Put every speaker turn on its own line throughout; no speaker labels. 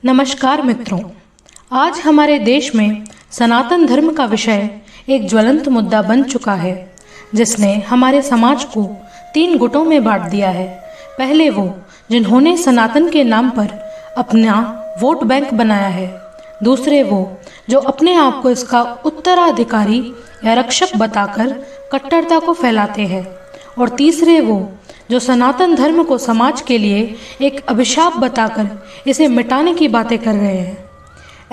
नमस्कार मित्रों, आज हमारे देश में सनातन धर्म का विषय एक ज्वलंत मुद्दा बन चुका है, जिसने हमारे समाज को 3 गुटों में बांट दिया है। पहले वो जिन्होंने सनातन के नाम पर अपना वोट बैंक बनाया है, दूसरे वो जो अपने आप को इसका उत्तराधिकारी या रक्षक बताकर कट्टरता को फैलाते हैं, और तीसरे वो जो सनातन धर्म को समाज के लिए एक अभिशाप बताकर इसे मिटाने की बातें कर रहे हैं।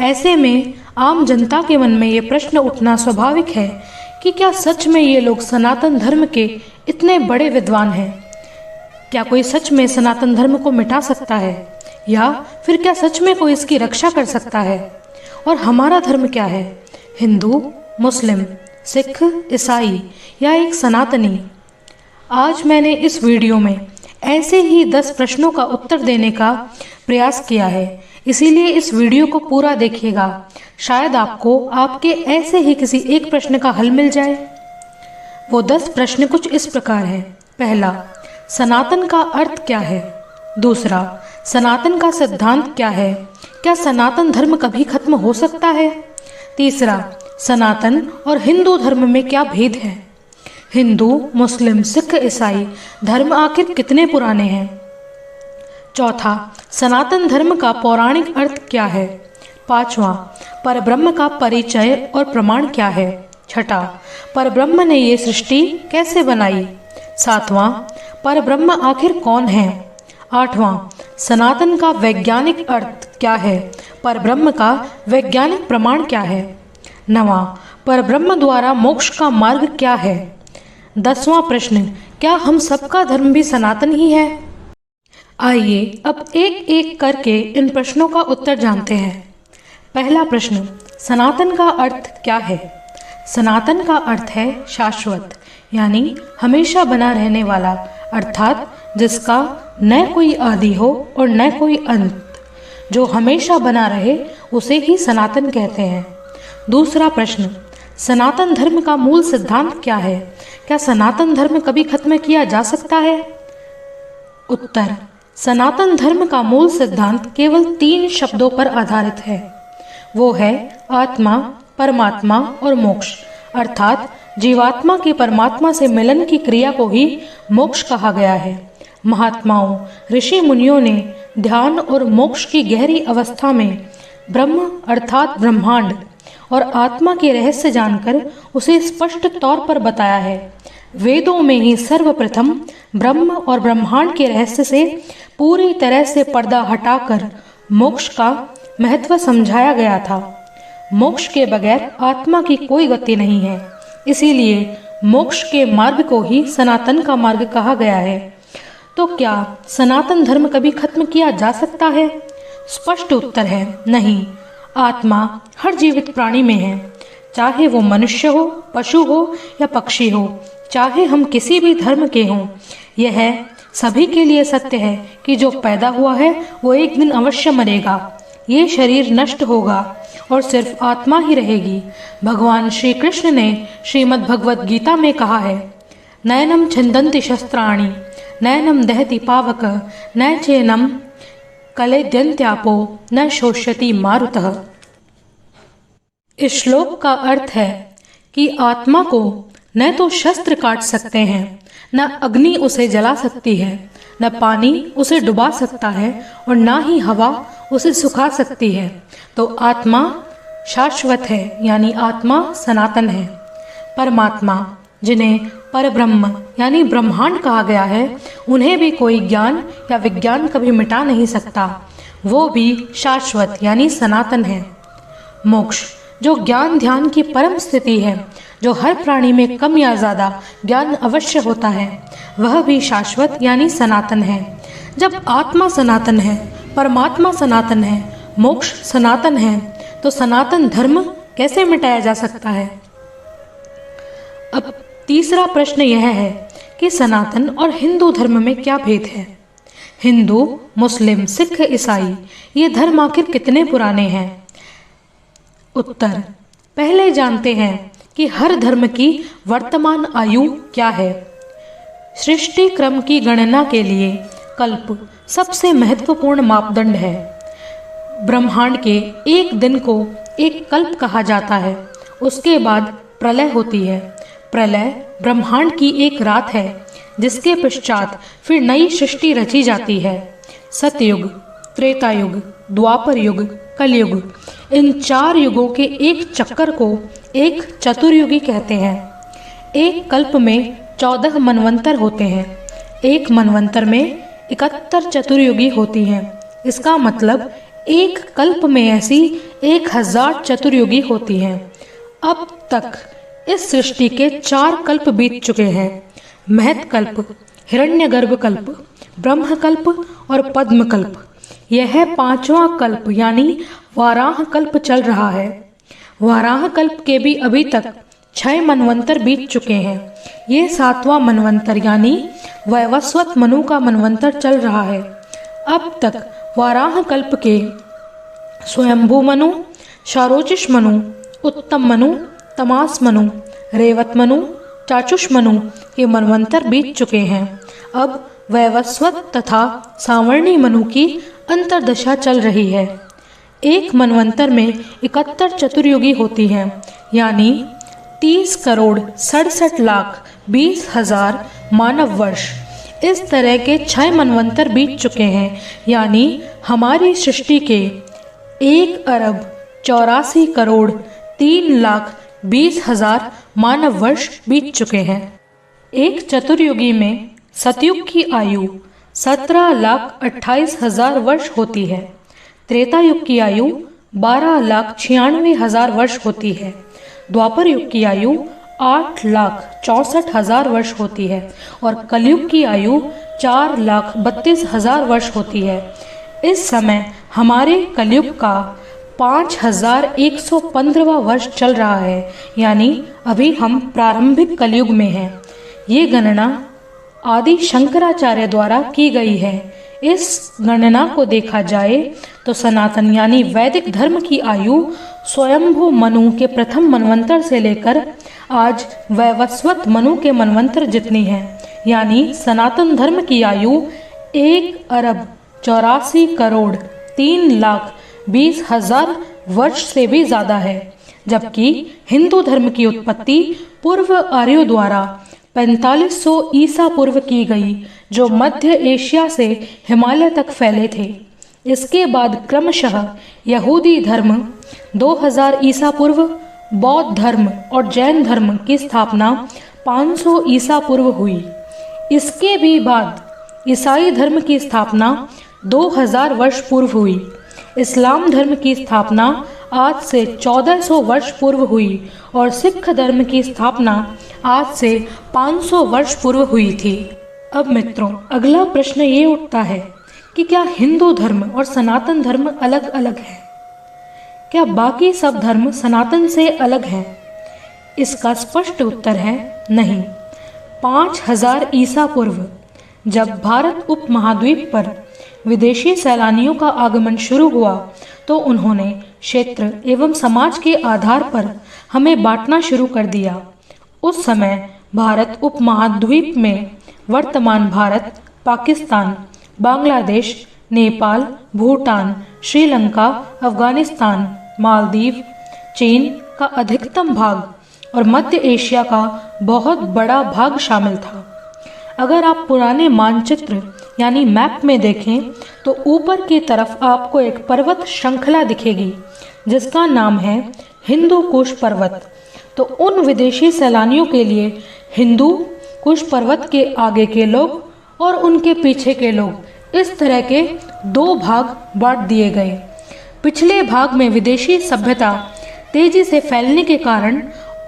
ऐसे में आम जनता के मन में ये प्रश्न उठना स्वाभाविक है कि क्या सच में ये लोग सनातन धर्म के इतने बड़े विद्वान हैं? क्या कोई सच में सनातन धर्म को मिटा सकता है, या फिर क्या सच में कोई इसकी रक्षा कर सकता है? और हमारा धर्म क्या है? हिंदू, मुस्लिम, सिख, ईसाई या एक सनातनी? आज मैंने इस वीडियो में ऐसे ही 10 प्रश्नों का उत्तर देने का प्रयास किया है, इसीलिए इस वीडियो को पूरा देखिएगा। शायद आपको आपके ऐसे ही किसी एक प्रश्न का हल मिल जाए। वो 10 प्रश्न कुछ इस प्रकार हैं। पहला, सनातन का अर्थ क्या है? दूसरा, सनातन का सिद्धांत क्या है? क्या सनातन धर्म कभी खत्म हो सकता है? तीसरा, सनातन और हिंदू धर्म में क्या भेद है? हिंदू, मुस्लिम, सिख, ईसाई धर्म आखिर कितने पुराने हैं? चौथा, सनातन धर्म का पौराणिक अर्थ क्या है? पांचवा, परब्रह्म का परिचय और प्रमाण क्या है? छठा, परब्रह्म ने ये सृष्टि कैसे बनाई? सातवां, परब्रह्म आखिर कौन है? आठवां, सनातन का वैज्ञानिक अर्थ क्या है? परब्रह्म का वैज्ञानिक प्रमाण क्या है? नवां, परब्रह्म द्वारा मोक्ष का मार्ग क्या है? 10वां प्रश्न, क्या हम सबका धर्म भी सनातन ही है? आइए अब एक एक करके इन प्रश्नों का उत्तर जानते हैं। पहला प्रश्न, सनातन का अर्थ क्या है? सनातन का अर्थ है शाश्वत, यानी हमेशा बना रहने वाला, अर्थात जिसका न कोई आदि हो और न कोई अंत, जो हमेशा बना रहे उसे ही सनातन कहते हैं। दूसरा प्रश्न, सनातन धर्म का मूल सिद्धांत क्या है? क्या सनातन धर्म कभी खत्म किया जा सकता है? उत्तर, सनातन धर्म का मूल सिद्धांत केवल 3 शब्दों पर आधारित है। वो है आत्मा, परमात्मा और मोक्ष, अर्थात जीवात्मा के परमात्मा से मिलन की क्रिया को ही मोक्ष कहा गया है। महात्माओं, ऋषि मुनियों ने ध्यान और मोक्ष की गहरी अवस्था में ब्रह्म अर्थात ब्रह्मांड और आत्मा के रहस्य जानकर उसे स्पष्ट तौर पर बताया है। वेदों में ही सर्वप्रथम ब्रह्म और ब्रह्मांड के रहस्य से पूरी तरह से पर्दा हटाकर मोक्ष का महत्व समझाया गया था। मोक्ष के बगैर आत्मा की कोई गति नहीं है, इसीलिए मोक्ष के मार्ग को ही सनातन का मार्ग कहा गया है। तो क्या सनातन धर्म कभी खत्म किया जा सकता है? स्पष्ट उत्तर है नहीं। आत्मा हर जीवित प्राणी में है, चाहे वो मनुष्य हो, पशु हो या पक्षी हो, चाहे हम किसी भी धर्म के हों। यह सभी के लिए सत्य है कि जो पैदा हुआ है वो एक दिन अवश्य मरेगा। ये शरीर नष्ट होगा और सिर्फ आत्मा ही रहेगी। भगवान श्री कृष्ण ने श्रीमद् भगवद गीता में कहा है, नयनम छिन्दन्ति शस्त्राणि, नयनम दहति पावक, न चैनम कलेद्यन्त्यापो, न शोष्यति मारुतः। इस श्लोक का अर्थ है कि आत्मा को न तो शस्त्र काट सकते हैं, न अग्नि उसे जला सकती है, न पानी उसे डुबा सकता है और न ही हवा उसे सुखा सकती है। तो आत्मा शाश्वत है, यानी आत्मा सनातन है। परमात्मा, जिन्हें परब्रह्म यानी ब्रह्मांड कहा गया है, उन्हें भी कोई ज्ञान या विज्ञान कभी मिटा नहीं सकता। वो भी शाश्वत यानी सनातन है। मोक्ष, जो ज्ञान ध्यान की परम स्थिति है, जो हर प्राणी में कम या ज़्यादा ज्ञान अवश्य होता है, वह भी शाश्वत यानी सनातन है। जब आत्मा सनातन है, परमात्मा सनातन है, मोक्ष सनातन है, तो सनातन धर्म कैसे मिटाया जा सकता है? अब तीसरा प्रश्न यह है कि सनातन और हिंदू धर्म में क्या भेद है? हिंदू, मुस्लिम, सिख, ईसाई ये धर्म आखिर कितने पुराने हैं? उत्तर, पहले जानते हैं कि हर धर्म की वर्तमान आयु क्या है। सृष्टि क्रम की गणना के लिए कल्प सबसे महत्वपूर्ण मापदंड है। ब्रह्मांड के एक दिन को एक कल्प कहा जाता है। उसके बाद प्रलय होती है। प्रलय ब्रह्मांड की एक रात है, जिसके पश्चात फिर नई सृष्टि रची जाती है। सतयुग, त्रेता युग, द्वापर युग, कलयुग, इन 4 युगों के एक चक्कर को एक चतुर्युगी कहते हैं। एक कल्प में 14 मनवंतर होते हैं। एक मनवंतर में 71 चतुर्युगी होती हैं। इसका मतलब एक कल्प में ऐसी 1000 चतुर्युगी होती हैं। अब तक इस सृष्टि के 4 कल्प बीत चुके हैं। महत्कल्प, हिरण्यगर्भ कल्प, ब्रह्मकल्प और पद्मकल्प। यह 5वां कल्प यानी वाराह कल्प चल रहा है। वाराह कल्प के भी अभी तक 6 मनवंतर बीत चुके हैं। ये 7वां मनवंतर यानी वैवस्वत मनु का मनवंतर चल रहा है। अब तक वाराह कल्प के स्वयंभू मनु, शारोचिष मनु, उत्तम मनु, तमास मनु, रेवत मनु, चाचुष मनु के मनवंतर बीत चुके हैं। अब वैवस्वत तथा सावर्णी मनु की अंतर्दशा चल रही है। एक मनवंतर में 71 चतुर्युगी होती हैं, यानी 30,67,20,000 मानव वर्ष। इस तरह के 6 मनवंतर बीत चुके हैं, यानी हमारी सृष्टि के 1,84,03,20,000 मानव वर्ष बीत चुके हैं। एक चतुर्युगी में सतयुग की आयु 17,28,000 वर्ष होती है। त्रेता युग की आयु 12,96,000 वर्ष होती है। द्वापर युग की आयु 8,64,000 वर्ष होती है और कलयुग की आयु 4,32,000 वर्ष होती है। इस समय हमारे कलयुग का 5,115वां वर्ष चल रहा है, यानी अभी हम प्रारंभिक कलयुग में हैं। ये गणना आदि शंकराचार्य द्वारा की गई है। इस गणना को देखा जाए तो सनातन यानी वैदिक धर्म की आयु स्वयंभू मनु के प्रथम मनवंतर से लेकर आज वैवस्वत मनु के मनवंतर जितनी है, यानी सनातन धर्म की आयु 1,84,03,20,000 वर्ष से भी ज़्यादा है। जबकि हिंदू धर्म की उत्पत्ति पूर्व आर्यों द्वारा 4500 ईसा पूर्व की गई, जो मध्य एशिया से हिमालय तक फैले थे। इसके बाद क्रमशः यहूदी धर्म 2000 ईसा पूर्व, बौद्ध धर्म और जैन धर्म की स्थापना 500 ईसा पूर्व हुई। इसके भी बाद ईसाई धर्म की स्थापना 2000 वर्ष पूर्व हुई। इस्लाम धर्म की स्थापना आज से 1400 वर्ष पूर्व हुई और सिख धर्म की स्थापना आज से 500 वर्ष पूर्व हुई थी। अब मित्रों, अगला प्रश्न ये उठता है कि क्या हिंदू धर्म और सनातन धर्म अलग अलग है? क्या बाकी सब धर्म सनातन से अलग हैं? इसका स्पष्ट उत्तर है नहीं। 5000 ईसा पूर्व जब भारत उपमहाद्वीप पर विदेशी सैलानियों का आगमन शुरू हुआ, तो उन्होंने क्षेत्र एवं समाज के आधार पर हमें बांटना शुरू कर दिया। उस समय भारत उपमहाद्वीप में वर्तमान भारत, पाकिस्तान, बांग्लादेश, नेपाल, भूटान, श्रीलंका, अफगानिस्तान, मालदीव, चीन का अधिकतम भाग और मध्य एशिया का बहुत बड़ा भाग शामिल था। अगर आप पुराने मानचित्र यानी मैप में देखें तो ऊपर की तरफ आपको एक पर्वत श्रृंखला दिखेगी, जिसका नाम है हिंदू कुश पर्वत। तो उन विदेशी सैलानियों के लिए हिंदू कुश पर्वत के आगे के लोग और उनके पीछे के लोग, इस तरह के 2 भाग बांट दिए गए। पिछले भाग में विदेशी सभ्यता तेजी से फैलने के कारण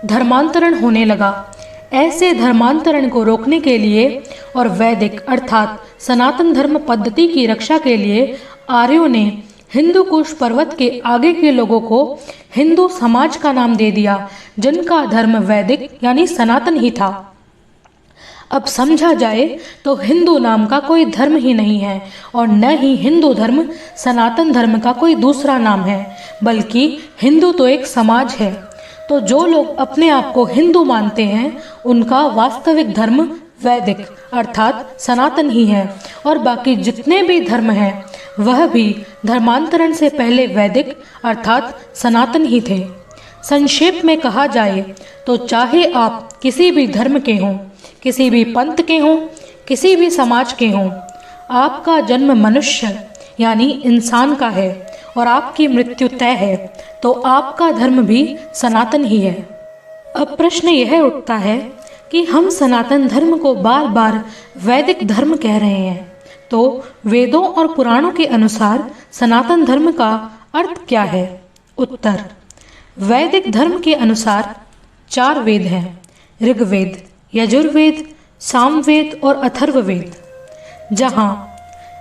धर्मांतरण होने लगा। ऐसे धर्मांतरण को रोकने के लिए और वैदिक अर्थात सनातन धर्म पद्धति की रक्षा के लिए आर्यों ने हिंदू कुश पर्वत के आगे के लोगों को हिंदू समाज का नाम दे दिया, जिनका धर्म वैदिक यानी सनातन ही था। अब समझा जाए तो हिंदू नाम का कोई धर्म ही नहीं है और न ही हिंदू धर्म सनातन धर्म का कोई दूसरा नाम है, बल्कि हिंदू तो एक समाज है। तो जो लोग अपने आप को हिंदू मानते हैं, उनका वास्तविक धर्म वैदिक अर्थात सनातन ही है और बाकी जितने भी धर्म हैं वह भी धर्मांतरण से पहले वैदिक अर्थात सनातन ही थे। संक्षेप में कहा जाए तो चाहे आप किसी भी धर्म के हों, किसी भी पंथ के हों, किसी भी समाज के हों, आपका जन्म मनुष्य यानी इंसान का है और आपकी मृत्यु तय है, तो आपका धर्म भी सनातन ही है। अब प्रश्न यह उठता है कि हम सनातन धर्म को बार बार वैदिक धर्म कह रहे हैं, तो वेदों और पुराणों के अनुसार सनातन धर्म का अर्थ क्या है? उत्तर: वैदिक धर्म के अनुसार 4 वेद हैं: ऋग्वेद, यजुर्वेद, सामवेद और अथर्ववेद। जहाँ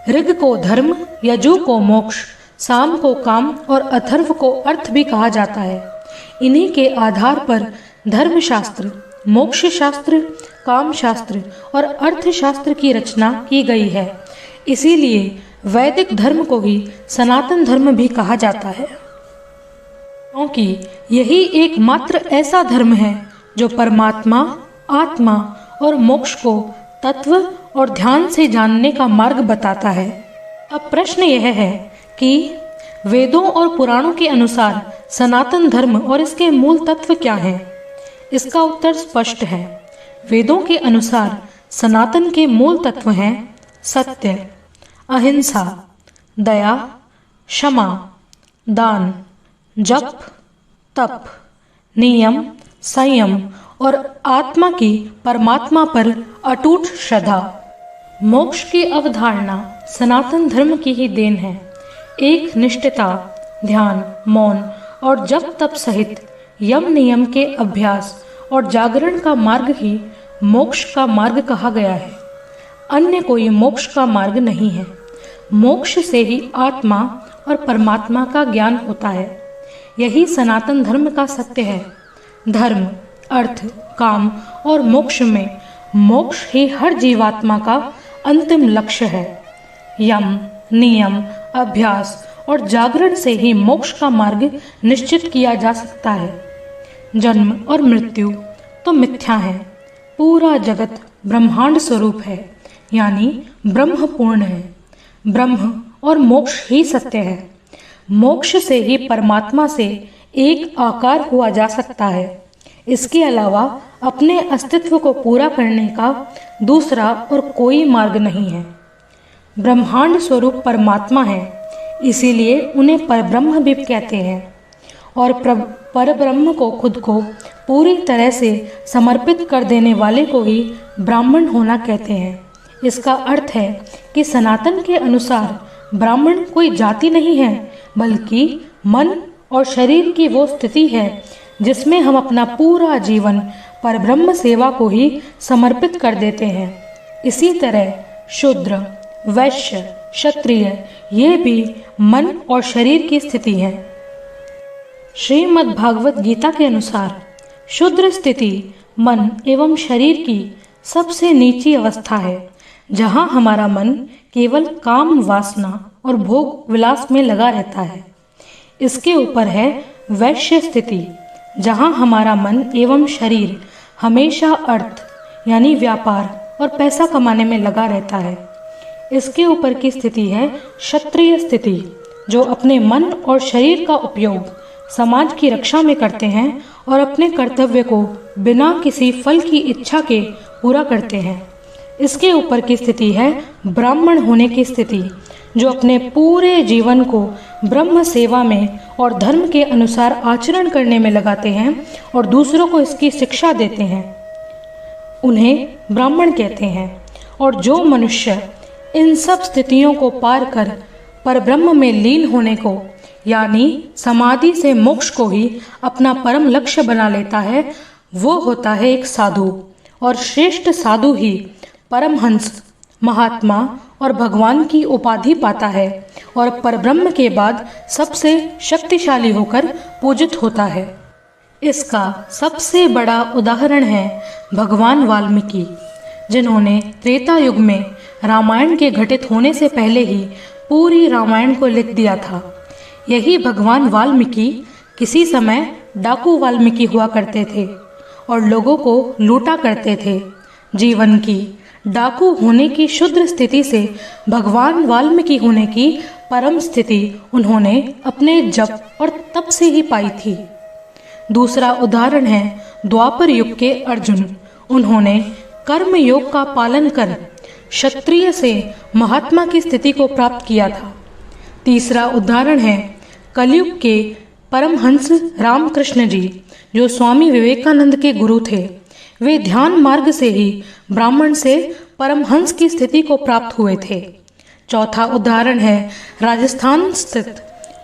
ऋग को धर्म, यजु को मोक्ष, साम को काम और अथर्व को अर्थ भी कहा जाता है। इन्हीं के आधार पर धर्मशास्त्र, मोक्ष शास्त्र, काम शास्त्र और अर्थशास्त्र की रचना की गई है। इसीलिए वैदिक धर्म को ही सनातन धर्म भी कहा जाता है, क्योंकि यही एकमात्र ऐसा धर्म है जो परमात्मा, आत्मा और मोक्ष को तत्व और ध्यान से जानने का मार्ग बताता है। अब प्रश्न यह है कि वेदों और पुराणों के अनुसार सनातन धर्म और इसके मूल तत्व क्या हैं? इसका उत्तर स्पष्ट है। वेदों के अनुसार सनातन के मूल तत्व हैं सत्य, अहिंसा, दया, क्षमा, दान, जप, तप, नियम, संयम और आत्मा की परमात्मा पर अटूट श्रद्धा। मोक्ष की अवधारणा सनातन धर्म की ही देन है। एक निष्ठता, ध्यान, मौन और जप तप सहित यम नियम के अभ्यास और जागरण का मार्ग ही मोक्ष का मार्ग कहा गया है। अन्य कोई मोक्ष का मार्ग नहीं है। मोक्ष से ही आत्मा और परमात्मा का ज्ञान होता है। यही सनातन धर्म का सत्य है। धर्म, अर्थ, काम और मोक्ष में मोक्ष ही हर जीवात्मा का अंतिम लक्ष्य है। यम, नियम, अभ्यास और जागरण से ही मोक्ष का मार्ग निश्चित किया जा सकता है। जन्म और मृत्यु तो मिथ्या है। पूरा जगत ब्रह्मांड स्वरूप है, यानी ब्रह्म पूर्ण है। ब्रह्म और मोक्ष ही सत्य है। मोक्ष से ही परमात्मा से एक आकार हुआ जा सकता है। इसके अलावा अपने अस्तित्व को पूरा करने का दूसरा और कोई मार्ग नहीं है। ब्रह्मांड स्वरूप परमात्मा है, इसीलिए उन्हें परब्रह्म भी कहते हैं। और परब्रह्म को खुद को पूरी तरह से समर्पित कर देने वाले को ही ब्राह्मण होना कहते हैं। इसका अर्थ है कि सनातन के अनुसार ब्राह्मण कोई जाति नहीं है, बल्कि मन और शरीर की वो स्थिति है जिसमें हम अपना पूरा जीवन परब्रह्म सेवा को ही समर्पित कर देते हैं। इसी तरह शूद्र, वैश्य, क्षत्रिय ये भी मन और शरीर की स्थिति है। श्रीमद् भागवत गीता के अनुसार शूद्र स्थिति मन एवं शरीर की सबसे नीची अवस्था है, जहाँ हमारा मन केवल काम वासना और भोग विलास में लगा रहता है। इसके ऊपर है वैश्य स्थिति, जहाँ हमारा मन एवं शरीर हमेशा अर्थ यानी व्यापार और पैसा कमाने में लगा रहता है। इसके ऊपर की स्थिति है क्षत्रिय स्थिति, जो अपने मन और शरीर का उपयोग समाज की रक्षा में करते हैं और अपने कर्तव्य को बिना किसी फल की इच्छा के पूरा करते हैं। इसके ऊपर की स्थिति है ब्राह्मण होने की स्थिति, जो अपने पूरे जीवन को ब्रह्म सेवा में और धर्म के अनुसार आचरण करने में लगाते हैं और दूसरों को इसकी शिक्षा देते हैं। उन्हें ब्राह्मण कहते हैं। और जो मनुष्य इन सब स्थितियों को पार कर परब्रह्म में लीन होने को यानी समाधि से मोक्ष को ही अपना परम लक्ष्य बना लेता है, वो होता है एक साधु। और श्रेष्ठ साधु ही परमहंस, महात्मा और भगवान की उपाधि पाता है और परब्रह्म के बाद सबसे शक्तिशाली होकर पूजित होता है। इसका सबसे बड़ा उदाहरण है भगवान वाल्मीकि, जिन्होंने त्रेता युग में रामायण के घटित होने से पहले ही पूरी रामायण को लिख दिया था। यही भगवान वाल्मीकि किसी समय डाकू वाल्मीकि हुआ करते थे और लोगों को लूटा करते थे। जीवन की डाकू होने की शुद्र स्थिति से भगवान वाल्मीकि होने की परम स्थिति उन्होंने अपने जप और तप से ही पाई थी। दूसरा उदाहरण है द्वापर युग के अर्जुन। उन्होंने कर्म योग का पालन कर क्षत्रिय से महात्मा की स्थिति को प्राप्त किया था। तीसरा उदाहरण है कलयुग के परमहंस रामकृष्ण जी, जो स्वामी विवेकानंद के गुरु थे। वे ध्यान मार्ग से ही ब्राह्मण से परमहंस की स्थिति को प्राप्त हुए थे। चौथा उदाहरण है राजस्थान स्थित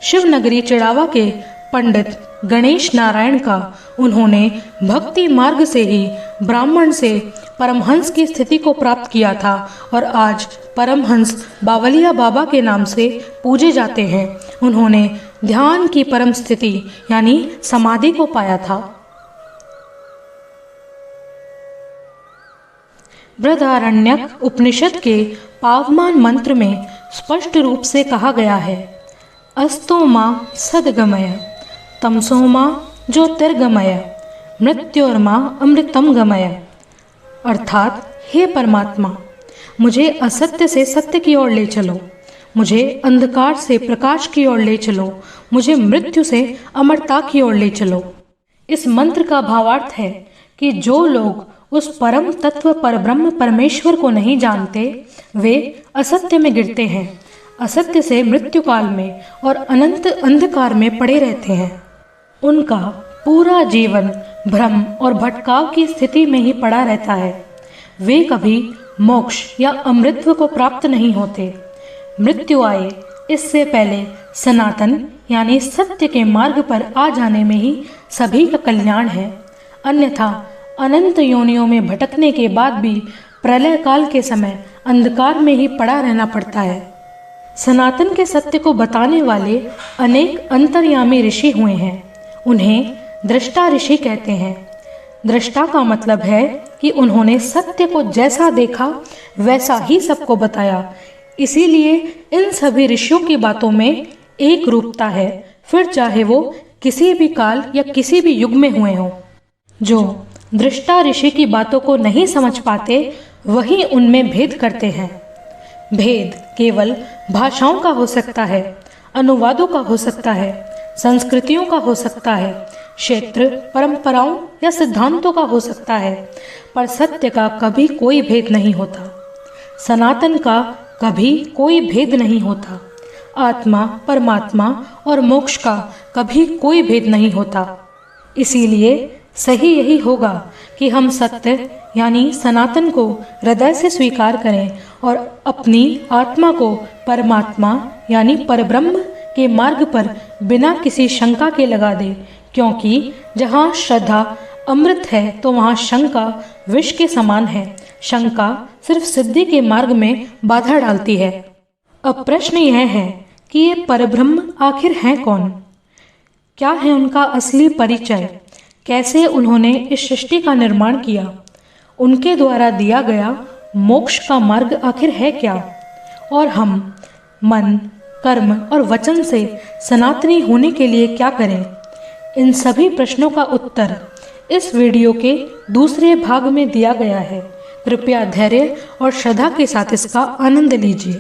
शिवनगरी चिड़ावा के पंडित गणेश नारायण का। उन्होंने भक्ति मार्ग से ही ब्राह्मण से परमहंस की स्थिति को प्राप्त किया था और आज परमहंस बावलिया बाबा के नाम से पूजे जाते हैं। उन्होंने ध्यान की परम स्थिति यानी समाधि को पाया था। बृहदारण्यक उपनिषद के पावमान मंत्र में स्पष्ट रूप से कहा गया है, अस्तो मां सद्गमय तमसो मां ज्योतिर्गमय मृत्योर्मा अमृतम गमय। अर्थात हे परमात्मा, मुझे असत्य से सत्य की ओर ले चलो, मुझे अंधकार से प्रकाश की ओर ले चलो, मुझे मृत्यु से अमरता की ओर ले चलो। इस मंत्र का भावार्थ है कि जो लोग उस परम तत्व परब्रह्म परमेश्वर को नहीं जानते, वे असत्य में गिरते हैं, असत्य से मृत्यु काल में और अनंत अंधकार में पड़े रहते हैं। उनका पूरा जीवन भ्रम और भटकाव की स्थिति में ही पड़ा रहता है। वे कभी मोक्ष या अमृतत्व को प्राप्त नहीं होते। मृत्यु आए इससे पहले सनातन यानी सत्य के मार्ग पर आ जाने में ही सभी का कल्याण है। अन्यथा अनंत योनियों में भटकने के बाद भी प्रलय काल के समय अंधकार में ही पड़ा रहना पड़ता है। सनातन के सत्य को बताने वाले अनेक अंतर्यामी ऋषि हुए हैं। उन्हें दृष्टा ऋषि कहते हैं। दृष्टा का मतलब है कि उन्होंने सत्य को जैसा देखा वैसा ही सबको बताया। इसीलिए इन सभी ऋषियों की बातों में एक रूपता है, फिर चाहे वो किसी भी काल या किसी भी युग में हुए हों। जो दृष्टा ऋषि की बातों को नहीं समझ पाते, वही उनमें भेद करते हैं। भेद केवल भाषाओं का हो सकता है, अनुवादों का हो सकता है, संस्कृतियों का हो सकता है, क्षेत्र परंपराओं या सिद्धांतों का हो सकता है, पर सत्य का कभी कोई भेद नहीं होता। सनातन का कभी कोई भेद नहीं होता। आत्मा, परमात्मा और मोक्ष का कभी कोई भेद नहीं होता। इसीलिए सही यही होगा कि हम सत्य यानी सनातन को हृदय से स्वीकार करें और अपनी आत्मा को परमात्मा यानी परब्रह्म के मार्ग पर बिना किसी शंका के लगा दें, क्योंकि जहाँ श्रद्धा अमृत है तो वहाँ शंका विष के समान है। शंका सिर्फ सिद्धि के मार्ग में बाधा डालती है। अब प्रश्न यह है कि ये परब्रह्म आखिर हैं कौन? क्या है उनका असली परिचय? कैसे उन्होंने इस सृष्टि का निर्माण किया? उनके द्वारा दिया गया मोक्ष का मार्ग आखिर है क्या? और हम मन, कर्म और वचन से सनातनी होने के लिए क्या करें? इन सभी प्रश्नों का उत्तर इस वीडियो के दूसरे भाग में दिया गया है। कृपया धैर्य और श्रद्धा के साथ इसका आनंद लीजिए।